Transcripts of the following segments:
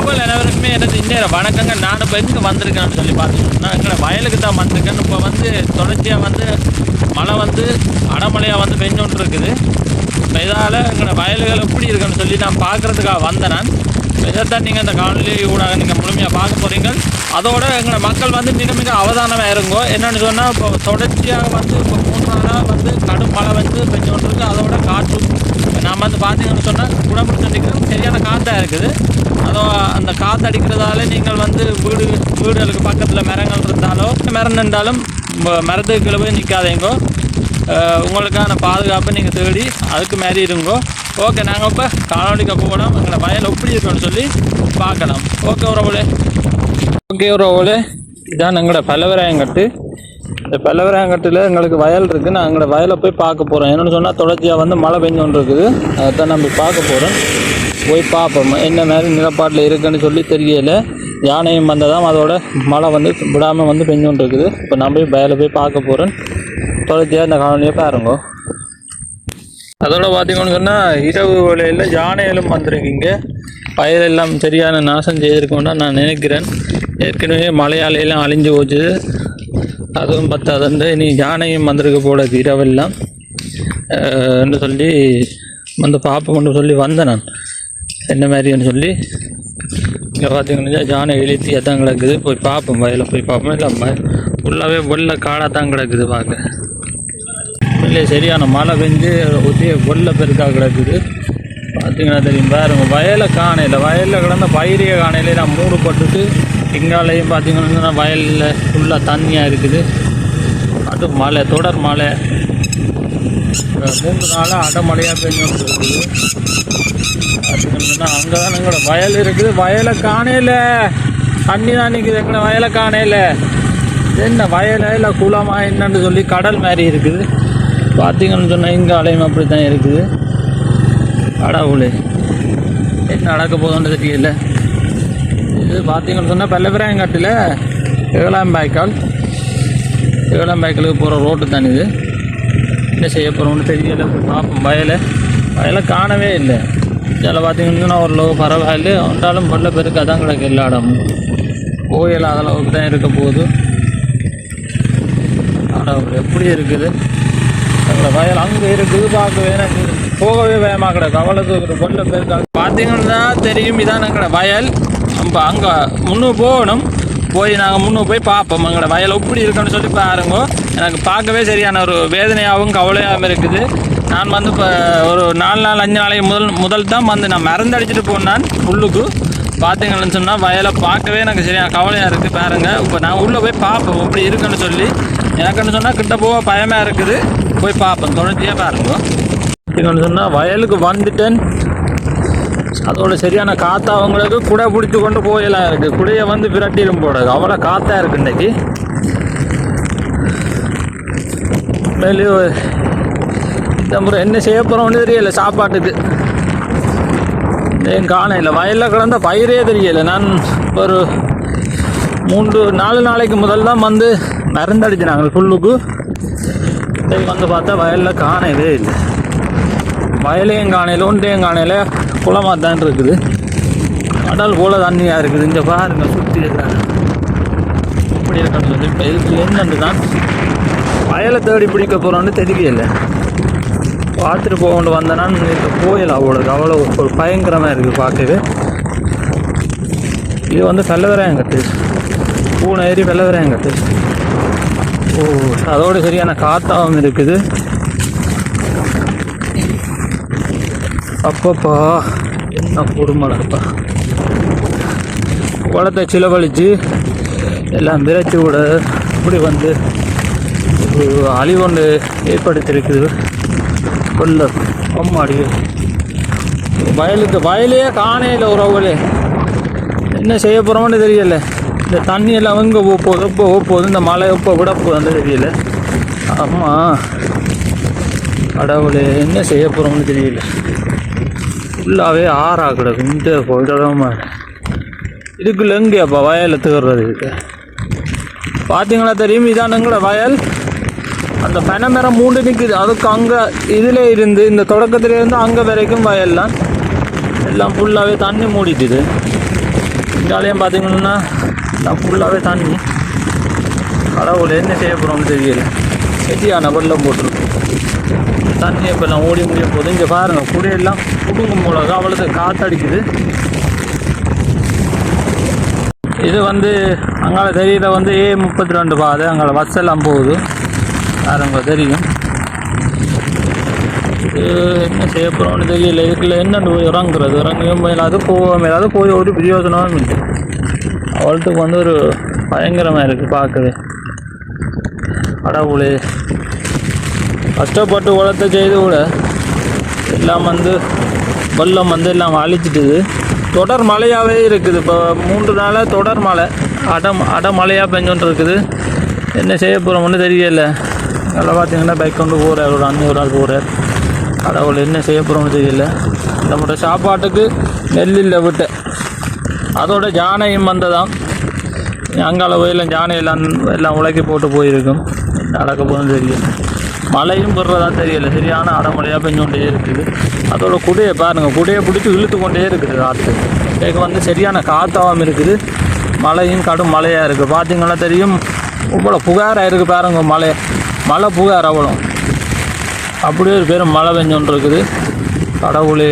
உங்கள் அனைவருக்குமே எனது இந்நேரம் வணக்கங்க. நான் இப்போ எங்கே வந்திருக்கேன்னு சொல்லி பார்த்தீங்கன்னா எங்களை வயலுக்கு தான் வந்திருக்கேன். இப்போ வந்து தொடர்ச்சியாக வந்து மழை வந்து அடமழையாக வந்து பெஞ்சோன்று இருக்குது. இப்போ இதால் எங்களை வயல்கள் எப்படி இருக்குன்னு சொல்லி நான் பார்க்குறதுக்காக வந்தேன். நான் இதைத்தான் நீங்கள் அந்த காணொலி ஊடாக நீங்கள் முழுமையாக பார்க்க போகிறீங்க. அதோட எங்களை மக்கள் வந்து மிக மிக அவதானமாக இருங்கோ. என்னென்னு சொன்னால் இப்போ தொடர்ச்சியாக வந்து இப்போ 3 நாளாக வந்து கடும் மழை வந்து பெஞ்சோன்று இருக்குது. அதோட காற்று நாம் வந்து பார்த்தீங்கன்னு சொன்னால் குடம்புடி தண்டிக்கிறோம் சரியான காற்றாக இருக்குது. அதோ அந்த காற்று அடிக்கிறதால நீங்கள் வந்து வீடுகளுக்கு பக்கத்தில் மரங்கள் இருந்தாலோ மரம் நின்றாலும் மரத்துக்கு கீழே போய் நிற்காதீங்கோ. உங்களுக்கான பாதுகாப்பை நீங்கள் தேடி அதுக்கு மாரி இருங்கோ. ஓகே, நாங்கள் இப்போ காணொலிக்க போகணும். எங்களை வயல் எப்படி இருக்கணும்னு சொல்லி பார்க்கலாம். ஓகே உறவுகளே, இதான் எங்களோட பல்லவராயங்கட்டு. இந்த பல்லவராயங்கட்டில் எங்களுக்கு வயல் இருக்குது. நான் எங்களோட வயலை போய் பார்க்க போகிறோம். என்னென்னு சொன்னால் தொடர்ச்சியாக வந்து மழை பெஞ்சோன்று இருக்குது. அதைத்தான் நம்ம பார்க்க போகிறோம். போய் பார்ப்போம் என்ன மாதிரி நிலப்பாட்டில் இருக்குன்னு சொல்லி தெரியலை. யானையும் வந்ததாம், அதோட மழை வந்து விடாமல் வந்து பெஞ்சோன்று இருக்குது. இப்போ நான் போய் வயலை போய் பார்க்க போகிறேன். தொடர்ச்சியாக இந்த காணொலியை பாருங்க. அதோட பார்த்தீங்கன்னு சொன்னால் இரவு வேளையில் யானைகளும் வந்திருக்கீங்க. பயிரெல்லாம் சரியான நாசம் செய்திருக்கோன்னா நான் நினைக்கிறேன். ஏற்கனவே மழையாலையெல்லாம் அழிஞ்சு போச்சு. அதுவும் பத்தாது, நீ யானையும் வந்திருக்க போல இரவெல்லாம் என்று சொல்லி வந்து பார்ப்போம்னு சொல்லி வந்தேன். நான் என்ன மாதிரின்னு சொல்லி இங்கே பார்த்தீங்கன்னா யானை எழுத்தியாக தான் கிடக்குது. போய் பார்ப்போம், வயலில் போய் பார்ப்போம். இல்லை ஃபுல்லாகவே வெள்ளை காடாக தான் கிடக்குது பார்க்க. இல்லை சரியான மழை பெஞ்சு ஒத்திய வெள்ளை பெருக்காக கிடக்குது. பார்த்தீங்கன்னா தெரியும் பாருங்க. வயலை காணையில் வயலில் கிடந்த பயிரிய காணையில் நான் மூடுபட்டுட்டு இங்காலையும் பார்த்தீங்கன்னா வயலில் ஃபுல்லாக தண்ணியாக இருக்குது. அது மழை, தொடர் மழை 3 நாளாக அடமழையாக பெஞ்சோன்னு இருக்குது. பார்த்தீங்கன்னா அங்கே தான் எங்களோட வயல் இருக்குது. வயலை காணையில் தண்ணி தான் நிற்குது. எங்களோட வயலை காணையில் என்ன வயலை இல்லை குளமாக என்னன்னு சொல்லி கடல் மாதிரி இருக்குது. பார்த்தீங்கன்னு சொன்னால் இங்கே அலையும் அப்படி தான் இருக்குது. கடவுளே, என்ன நடக்க போதுன்னு தெரியல. இது பார்த்தீங்கன்னு சொன்னால் பல்லவராயங்காட்டில் ஏழாம்பாய்க்காலுக்கு போகிற ரோட்டு தான் இது. என்ன செய்ய போகிறோம்னு தெரியல. பார்ப்போம். வயலை காணவே இல்லை. இதில் பார்த்தீங்கன்னா ஓரளவு பரவாயில்ல. ஒன்றாலும் பல்ல பெருக்காக தான் கிடக்கு எல்லா இடமும். கோயில் அதளவுக்கு தான் இருக்க போகுது. கடவுள் எப்படி இருக்குது. எங்களை வயல் அங்கே இருக்குது. பார்க்கவே எனக்கு போகவே பயமாக கிடக்கு. அவ்வளோது ஒரு கொள்ள பெருக்காக பார்த்தீங்கன்னா தெரியும். இதான் எங்களோட வயல். நம்ம அங்கே முன்னே போகணும். போய் நாங்கள் முன்னே போய் பார்ப்போம் எங்களோட வயல் எப்படி இருக்குன்னு சொல்லி பாருங்க. எனக்கு பார்க்கவே சரியான ஒரு வேதனையாகவும் கவலையாகவும் இருக்குது. நான் வந்து இப்போ ஒரு 4 நாள் 5 நாளைக்கு முதல் தான் வந்து நான் மறந்தடிச்சிட்டு போனேன் உள்ளுக்கு. பார்த்தீங்கன்னு சொன்னால் வயலை பார்க்கவே எனக்கு சரியான கவலையாக இருக்குது. பாருங்கள், இப்போ நான் உள்ளே போய் பார்ப்போம் எப்படி இருக்குன்னு சொல்லி. எனக்குன்னு சொன்னால் கிட்ட போக பயமாக இருக்குது. போய் பார்ப்போம். தொடர்ச்சியாக பாருங்க. எப்படின்னு சொன்னால் வயலுக்கு வந்துட்டேன். அதோட சரியான காற்றா அவங்களுக்கு குடை பிடிச்சி கொண்டு போயெல்லாம் இருக்குது. குடையை வந்து விரட்டிடும் போடாது, அவ்வளோ காற்றா இருக்குது இன்றைக்கி. இந்த முறை என்ன செய்ய போகிறோம்னு தெரியலை. சாப்பாட்டுக்கு என் காணையில் வயலில் கிடந்த பயிரே தெரியலை. நான் ஒரு 3-4 நாளைக்கு முதல் தான் வந்து மருந்தடிச்சு நாங்கள் ஃபுல்லுக்கு. வந்து பார்த்தா வயலில் காணவே இல்லை. வயலையும் காணையில் ஒன்றையும் காணையில் குளமாக தான் இருக்குது. கடல் போல் தண்ணியாக இருக்குது. இங்கே பாருங்க சுற்றி இருக்கிறாங்க. இப்படி இருக்கணும் சொல்லி இப்போ இதுக்கு என்னென்று தான் வயலை தேடி பிடிக்க போகிறோன்னு தெரியல. பார்த்துட்டு போகண்டு வந்தேன்னா இப்போ கோயில் அவ்வளோ ஒரு பயங்கரமாக இருக்குது பார்க்கவே. இது வந்து பல்லவராயங்கட்டு, பூனை ஏறி பல்லவராயங்கட்டு. அதோடு சரியான காத்தாகவும் இருக்குது. அப்பப்பா என்ன பொறுமலப்பா. குளத்தை சிலவழித்து எல்லாம் விரைச்சி விட இப்படி வந்து அழிவொன்று ஏற்படுத்தியிருக்குது. கொல்ல அம்மாடி வயலையே காணையில் உறவுகளே. என்ன செய்ய போகிறோம்னு தெரியல. இந்த தண்ணியெல்லாம் எங்கே போகுது, எப்போ போகுது, இந்த மழை எப்போ விட போகுதுன்னு தெரியல. ஆமாம் கடவுளே, என்ன செய்ய போகிறோம்னு தெரியல. ஃபுல்லாகவே ஆறாக கிடக்கு. இந்த இடமா இதுக்குள்ள எங்கேயாப்பா வயலில் தேடுறது இருக்கு. பார்த்தீங்களா தெரியும். இதான் எங்களோட வயல். அந்த பனைமரம் 3 நிற்குது. அதுக்கு அங்கே இதில் இருந்து இந்த தொடக்கத்துலேருந்து அங்கே வரைக்கும் வயல்லாம் எல்லாம் ஃபுல்லாகவே தண்ணி மூடிட்டுது. இங்காலையும் பார்த்தீங்கன்னா நான் ஃபுல்லாகவே தண்ணி. கடவுள் என்ன செய்ய போகிறோம்னு தெரியல. சரியான வெள்ளம் போட்டிருக்கு. தண்ணி இப்போல்லாம் ஓடி முடிய போகுது. இங்கே பாருங்கள், குடியெல்லாம் குடுங்கும் போல அவ்வளோது காற்றடிக்குது. இது வந்து அங்கால தெரியல வந்து A32 பாதை. அங்கால பஸ் எல்லாம் போகுது பாருங்க தெரியும். இது என்ன செய்ய போகிறோம்னு தெரியல. இதுக்குள்ள என்னென்னு போய் இறங்கவும் மேலாது போக மேலாது போய் ஒரு பிரயோஜனமும் இல்லை. அவளுக்கு வந்து ஒரு பயங்கரமாக இருக்குது பார்க்கவே. கடவுளே, கஷ்டப்பட்டு உழத்தை செய்து கூட எல்லாம் வந்து வெள்ளம் வந்து எல்லாம் அழிச்சிட்டுது. தொடர் மழையாகவே இருக்குது. இப்போ 3 நாளாக தொடர் மழை அடமழையாக பெஞ்சோன்ட்டு இருக்குது. என்ன செய்ய போகிறோம்னு தெரியல. நல்லா பார்த்தீங்கன்னா பைக் கொண்டு போகிறார், ஒரு அண்ணன் ஒரு ஆள் போகிறார். கடவுள் என்ன செய்ய போகிறோம்னு தெரியல. நம்மளோட சாப்பாட்டுக்கு நெல்லில் விட்டு அதோட ஜானையும் வந்ததான். அங்கால போயெல்லாம் ஜானையெல்லாம் எல்லாம் உலக்கி போட்டு போயிருக்கும். நடக்க போகணும்னு தெரியல. மழையும் பெறதா தெரியல. சரியான அடமழையாக பெஞ்சோண்டே இருக்குது. அதோட குடையை பாருங்கள், குடையை பிடிச்சி இழுத்து கொண்டே இருக்குது காற்று. கேட்க வந்து சரியான காற்றாகவும் இருக்குது. மழையும் கடும் மழையாக இருக்குது. பார்த்திங்கன்னா தெரியும், இவ்வளோ புகாராக இருக்குது பாருங்க. மழை புகார் அவ்வளோ. அப்படியே ஒரு பேரும் மழை பெஞ்சோன்று இருக்குது. கடவுளே,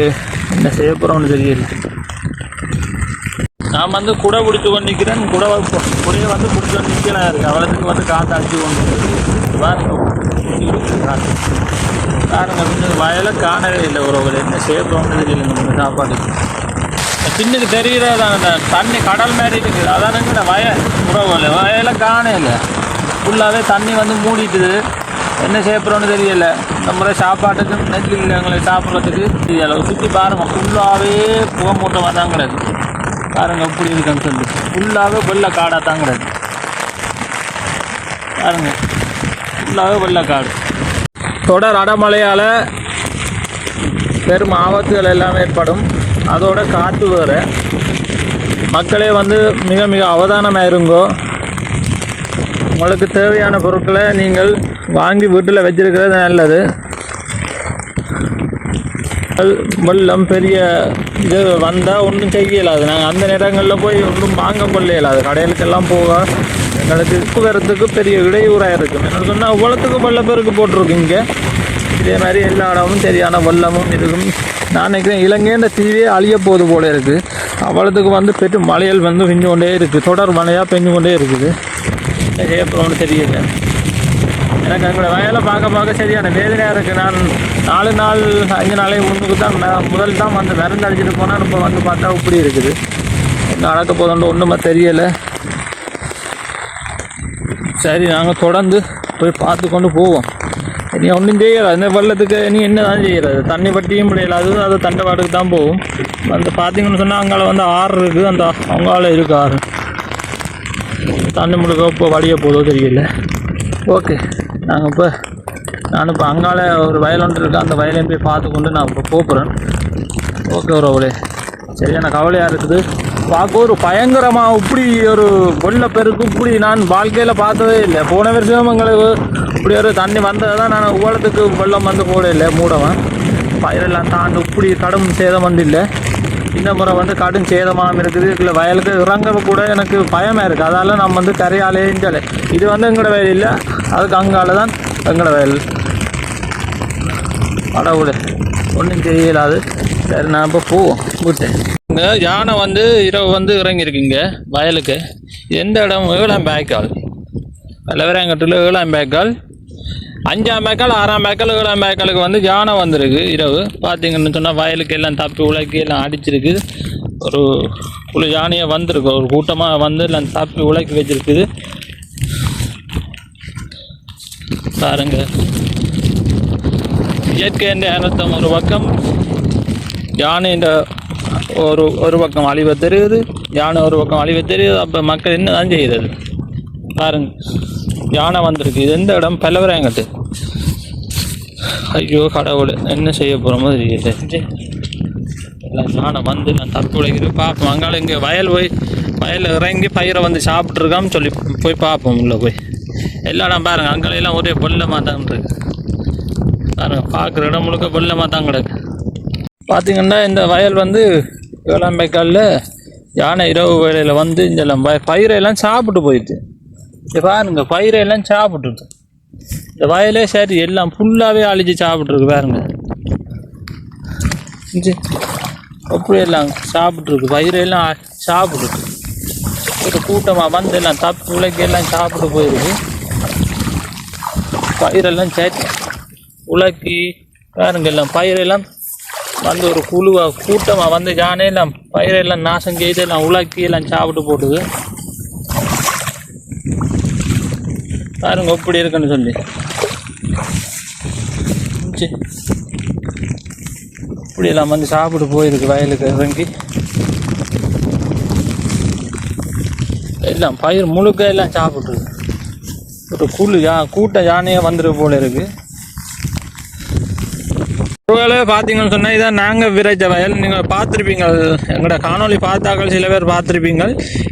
என்ன செய்ய போகிறோம்னு தெரியல. நான் வந்து குடை பிடிச்சி கொண்டு நிற்கிறேன். குடையை வந்து பிடிச்சி கொண்டு நிற்கலாம் இருக்குது. அவ்வளோத்துக்கு வந்து காற்று அடிச்சு கொண்டு பாருங்க. கொஞ்சம் வயலை காணவே இல்லை. ஒரு என்ன செய்ய போகிறோம்னு தெரியல. நம்ம சாப்பாட்டுக்கு பின்னுக்கு தெரிகிறதாங்க தண்ணி கடல் மாதிரி இருக்குது. அதானுங்க உறவுல வயலை காண இல்லை. ஃபுல்லாகவே தண்ணி வந்து மூடிட்டுது. என்ன செய்ய போகிறோம்னு தெரியல. நம்ம சாப்பாட்டுக்கு நெல் இல்லை, எங்களை சாப்பிட்றதுக்கு தெரியலை. சுற்றி பாருங்கள், ஃபுல்லாகவே புகை மூட்டமாக தான் கிடக்கு. பாருங்கள் எப்படி இருக்குன்னு சொல்லி ஃபுல்லாகவே வெள்ளை காடாக தான் கிடக்கு. பாருங்கள், ஃபுல்லாகவே வெள்ளக்காடு. தொடர் அடமழையால் பெரும் ஆபத்துகள் எல்லாம் ஏற்படும். அதோட காற்று வேறு. மக்களே வந்து மிக மிக அவதானமாக இருங்கோ. உங்களுக்கு தேவையான பொருட்களை நீங்கள் வாங்கி வீட்டில் வச்சிருக்கிறது நல்லது. வெள்ளம் பெரிய இது வந்தால் ஒன்றும் செய்ய இயலாது. நாங்கள் அந்த நேரங்களில் போய் ஒன்றும் வாங்க கொள்ள இயலாது. கடைகளுக்கெல்லாம் போக எங்களுக்கு போக்குவரத்துக்கு பெரிய இடையூறாக இருக்கும். என்ன சொன்னால் அவ்வளோத்துக்கு வெள்ளப்பெருக்கு போட்டிருக்கு. இங்கே இதே மாதிரி எல்லா இடமும் சரியான வெள்ளமும் இருக்கும். நான் நினைக்கிறேன் இலங்கைன்ற தீவே அழிய போது போல இருக்குது. அவ்வளோத்துக்கு வந்து பெரும் மழைகள் வந்து பெஞ்சு கொண்டே இருக்குது. தொடர் மழையாக பெஞ்சு கொண்டே இருக்குது. என்ன செய்ய போகிறோம்னு தெரியல. எனக்கு எங்களோட வயலை பார்க்க சரியான வேதனையாக இருக்குது. நான் 4 நாள் 5 நாளே முன்னுக்கு தான் முதல் தான் வந்து மருந்து அடிச்சுட்டு போனால் இப்போ வந்து பார்த்தா இப்படி இருக்குது. என்ன நடக்க போதுன்னு ஒன்றுமே தெரியலை. சரி, நாங்கள் தொடர்ந்து போய் பார்த்து கொண்டு போவோம். நீ ஒன்றும் செய்யலாம். இந்த வெள்ளத்துக்கு நீ என்ன தான் செய்கிறது? தண்ணி பட்டியும் முடியல. அது தண்டவாட்டுக்கு தான் போகும். வந்து பார்த்தீங்கன்னு சொன்னால் அங்கால வந்து ஆறு இருக்குது. அந்த அவங்கால இருக்குது ஆறு. தண்ணி முழுக்க இப்போ வடிய போதோ தெரியல. ஓகே, நான் இப்போ அங்கால ஒரு வயல் ஒன்று இருக்குது. அந்த வயலையும் போய் பார்த்து கொண்டு நான் இப்போ போகிறேன். ஓகே உறவுகளே, சரியான கவலையாக இருக்குது. பார்க்க ஒரு பயங்கரமாக இப்படி ஒரு வெள்ளப்பெருக்கு இப்படி நான் வாழ்க்கையில் பார்த்ததே இல்லை. போன வருஷம் எங்களுக்கு இப்படி ஒரு தண்ணி வந்தது தான். நான் உலகத்துக்கு வெள்ளம் வந்து போட இல்லை. மூடவன் பயிரெல்லாம் தாண்டு இப்படி கடும் சேதம் வந்து இல்லை. இந்த முறை வந்து கடும் சேதமாக இருக்குது. இல்லை வயலுக்கு இறங்க கூட எனக்கு பயமாக இருக்குது. அதால் நம்ம வந்து கரையாலே இஞ்சாலே இது வந்து எங்களோட வயல் இல்லை. அதுக்கு அங்கால தான் எங்களோட வயல். கடவுளே, ஒன்றும் தெரியலாது. சரி, நான் இப்போ போவோம் விட்டேன். இங்கே யானை வந்து இரவு வந்து இறங்கியிருக்குங்க வயலுக்கு. எந்த இடம்? 7ஆம் பேக்கால். பல்லவராயங்கட்டில் 7ஆம் பேக்கால், 5ஆம் பேக்கால், 6ஆம் பேக்கால், 7ஆம் பேக்காலுக்கு வந்து யானை வந்திருக்கு இரவு. பார்த்தீங்கன்னு சொன்னால் வயலுக்கு எல்லாம் தப்பி உலக்கி எல்லாம் அடிச்சிருக்கு. ஒரு யானையை வந்திருக்கு. ஒரு கூட்டமாக வந்து எல்லாம் தப்பி உலக்கி வச்சிருக்குது. பாருங்க, இயற்கை என்ற அர்த்தம் ஒரு பக்கம், யானை என்ற ஒரு பக்கம் அழிவை தெரியுது. யானை ஒரு பக்கம் அழிவை தெரியுது. அப்போ மக்கள் என்ன தான் செய்கிறது? பாருங்க, யானை வந்திருக்கு. இது எந்த இடம்? பல்லவராயங்கட்டு. ஐயோ கடவுள், என்ன செய்ய போகிறோமோ தெரியல. எல்லாம் யானை வந்து நான் தப்பு உழைக்கிறேன். பார்ப்போம். அங்கால இங்கே வயலில் இறங்கி பயிரை வந்து சாப்பிட்ருக்கான்னு சொல்லி போய் பார்ப்போம். உள்ளே போய் எல்லா இடம் பாருங்கள். அங்கெல்லாம் ஒரே வெள்ளமாக தான் இருக்கு. பாருங்கள், பார்க்குற இடம் முழுக்க வெள்ளமாக தான் கிடக்கு. பார்த்திங்கன்னா இந்த வயல் வந்து 7ஆம் பேக்காலில் யானை இரவு வேளையில் வந்து இந்த பயிரெல்லாம் சாப்பிட்டு போயிடுது. பாருங்க பயிரெல்லாம் சாப்பிட்டுருது. இந்த வயலே சரி எல்லாம் ஃபுல்லாகவே அழிச்சு சாப்பிட்ருக்கு பாருங்க. அப்படியெல்லாம் சாப்பிட்ருக்கு பயிரெல்லாம் சாப்பிட்ருக்கு. ஒரு கூட்டமாக வந்து எல்லாம் தப்பு உலக்கி எல்லாம் சாப்பிட்டு போயிருக்கு. பயிரெல்லாம் சரி உலக்கி பாருங்க எல்லாம் பயிரெல்லாம் வந்து ஒரு குழுவாக கூட்டமாக வந்து யானையெல்லாம் பயிரெல்லாம் நாசம் செய்து எல்லாம் உலக்கி எல்லாம் சாப்பிட்டு போட்டுது. பாருங்க எப்படி இருக்குன்னு சொல்லி இப்படியெல்லாம் வந்து சாப்பிட்டு போயிருக்கு வயலுக்கு இறங்கி. எல்லாம் பயிர் முழுக்க எல்லாம் சாப்பிட்ருக்கு. ஒரு கூட்ட யானையாக வந்துருக்கு போல இருக்குது. ஒருவேளை பார்த்தீங்கன்னு சொன்னால் இதான் நாங்கள் விரைச்ச வயல். நீங்கள் பார்த்துருப்பீங்க, எங்களோட காணொலி பார்த்தாக்கள் சில பேர் பார்த்துருப்பீங்க.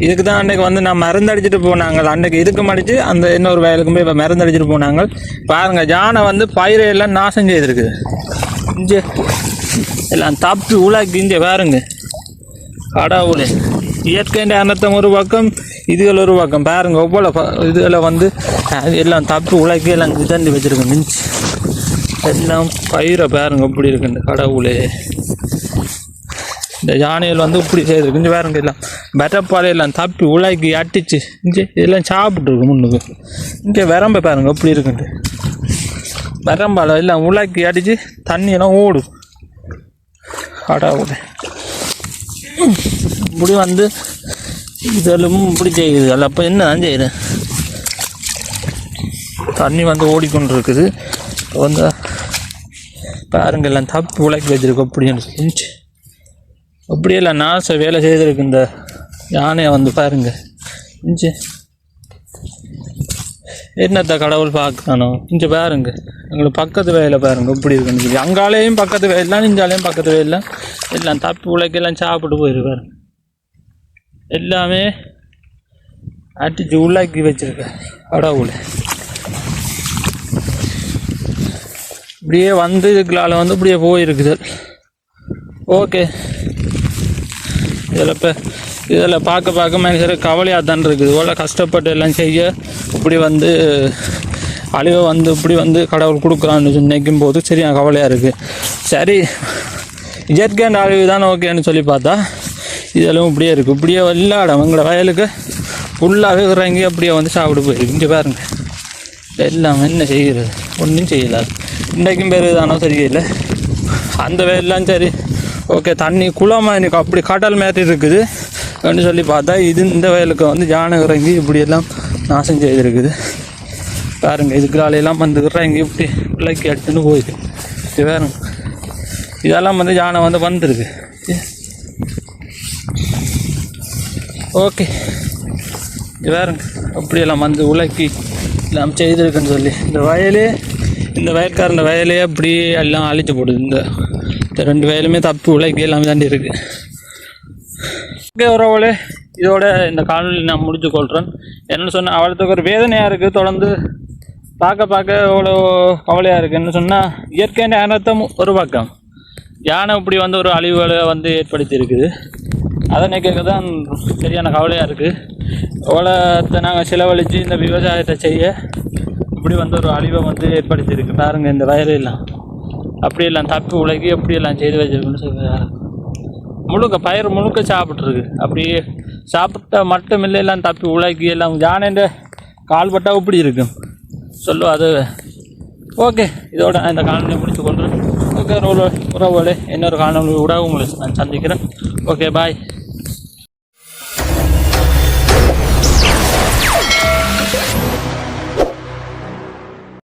இதுக்கு தான் அன்றைக்கு வந்து நான் மருந்தடிச்சிட்டு போனாங்க. அன்றைக்கு இதுக்கு மடித்து அந்த இன்னொரு வயலுக்கு போய் இப்போ மருந்தடிச்சிட்டு போனாங்க. பாருங்கள் யானை வந்து பயிரை எல்லாம் நாசம் செய்திருக்குது. இங்கே எல்லாம் தப்பி உலாக்கி இங்கே பாருங்க கடவுளே. இயற்கைன்ற அனர்த்தம் ஒரு பக்கம், இதுகள் ஒரு பக்கம். பாருங்க ஒவ்வொரு இதில் வந்து எல்லாம் தப்பி உலாக்கி எல்லாம் தண்டி வச்சுருக்கேன். மிஞ்சி எல்லாம் பயிரை பாருங்க இப்படி இருக்குண்டு கடவுளே. இந்த யானைகள் வந்து இப்படி செய்திருக்கு. இங்கே பாருங்க எல்லாம் பெட்டப்பாலையெல்லாம் தப்பி உலாக்கி அட்டிச்சு இங்கே இதெல்லாம் சாப்பிட்ருக்கு முன்னுக்கு. இங்கே விரம்ப பாருங்க எப்படி இருக்குண்டு. விரம்பால எல்லாம் உலாக்கி அடித்து தண்ணியெல்லாம் ஓடும் கடவுளே. இப்படி வந்து இதெல்லாம் இப்படி செய்யுது. அதில் அப்போ என்ன தான் செய்யுது, தண்ணி வந்து ஓடிக்கொண்டு இருக்குது. வந்து பாருங்க எல்லாம் தப்பு உலக்கி வச்சிருக்கு அப்படின்னு சொல்லிச்சு. அப்படியெல்லாம் நாச வேலை செய்திருக்கு இந்த யானையை வந்து பாருங்க. இஞ்சி என்னத்த கடவுள் பார்க்கறானோ. இங்கே பாருங்க எங்களுக்கு பக்கத்து வயலில் பாருங்க இப்படி இருக்குன்னு சொல்லி. அங்காலேயும் பக்கத்து வயல்லாம் இஞ்சாலேயும் பக்கத்து வயல்லாம் எல்லாம் தப்பு உலக்கெல்லாம் சாப்பிட்டு போயிருக்காரு. எல்லாமே அடிச்சு உள்ளாக்கி வச்சிருக்க கடவுள். இப்படியே வந்து இதுக்குள்ளால் வந்து இப்படியே போயிருக்குது. ஓகே, இதில் பார்க்க மனுஷருக்கு கவலையாக தான் இருக்குது. இவ்வளோ கஷ்டப்பட்டு எல்லாம் செய்ய இப்படி வந்து அழிவை வந்து இப்படி வந்து கடவுள் கொடுக்குறான்னு நினைக்கும் போது சரியான கவலையாக இருக்குது. சரி இயற்கையான அழிவு தான் ஓகேன்னு சொல்லி பார்த்தா இதெல்லாம் இப்படியே இருக்குது. இப்படியே எல்லா இடம் எங்களோட வயலுக்கு ஃபுல்லாகவே இறங்கி அப்படியே வந்து சாப்பிட்டு போயிருக்கு. இங்கே பாருங்க எல்லாம் என்ன செய்கிறது, ஒன்றும் செய்யலாது. இன்றைக்கும் பேர் தானோ தெரியல. அந்த வயல்லாம் சரி ஓகே, தண்ணி குளமாக எனக்கு அப்படி கடல் மாதிரி இருக்குது அப்படின்னு சொல்லி பார்த்தா இந்த வயலுக்கு வந்து யானை இறங்கி இப்படியெல்லாம் நாசம் செய்திருக்குது. பாருங்க இதுக்குறாலையெல்லாம் வந்து இறங்கி இப்படி பிள்ளைக்கு எடுத்துன்னு போயிருக்கு. இது பாருங்க இதெல்லாம் வந்து யானை வந்து வந்துருக்கு. ஓகே இது பாருங்க அப்படியெல்லாம் வந்து உலக்கி எல்லாம் செய்திருக்குன்னு சொல்லி இந்த வயல்காரன் வயலே அப்படி எல்லாம் அழிச்சு போடுது. இந்த ரெண்டு வயலுமே தப்பு உலக்கி எல்லாமே தாண்டி இருக்கு. ஓகே உறவுகளே, இதோட இந்த காணொலி நான் முடிச்சு கொள்கிறேன். என்னென்னு சொன்னால் அவளுக்கு ஒரு வேதனையாக இருக்குது. தொடர்ந்து பார்க்க எவ்வளோ கவலையாக இருக்குது. என்ன சொன்னால் இயற்கையான அனர்த்தம் ஒரு பக்கம், யானை இப்படி வந்து ஒரு அழிவுகளை வந்து ஏற்படுத்தி இருக்குது. அதனை கேட்க தான் சரியான கவலையாக இருக்குது. எவ்வளோத்தை நாங்கள் செலவழித்து இந்த விவசாயத்தை செய்ய இப்படி வந்து ஒரு அழிவை வந்து ஏற்படுத்தியிருக்கு. பாருங்க இந்த வயலெல்லாம் அப்படியெல்லாம் தப்பி உலகி எப்படியெல்லாம் செய்து வச்சிருக்குன்னு சொல்லுவாங்க. பயிர் முழுக்க சாப்பிட்ருக்கு. அப்படியே சாப்பிட்டா மட்டும் இல்லை, எல்லாம் தப்பி உலகி எல்லாம் யானைன்ற கால்பட்டா இப்படி இருக்கும் சொல்லு அது. ஓகே, இதோட நான் இந்த காணொலியை முடிச்சு கொள்கிறேன். ஓகே உறவுகளே, இன்னொரு காணொலி கூட உங்களை நான் சந்திக்கிறேன். Okay bye.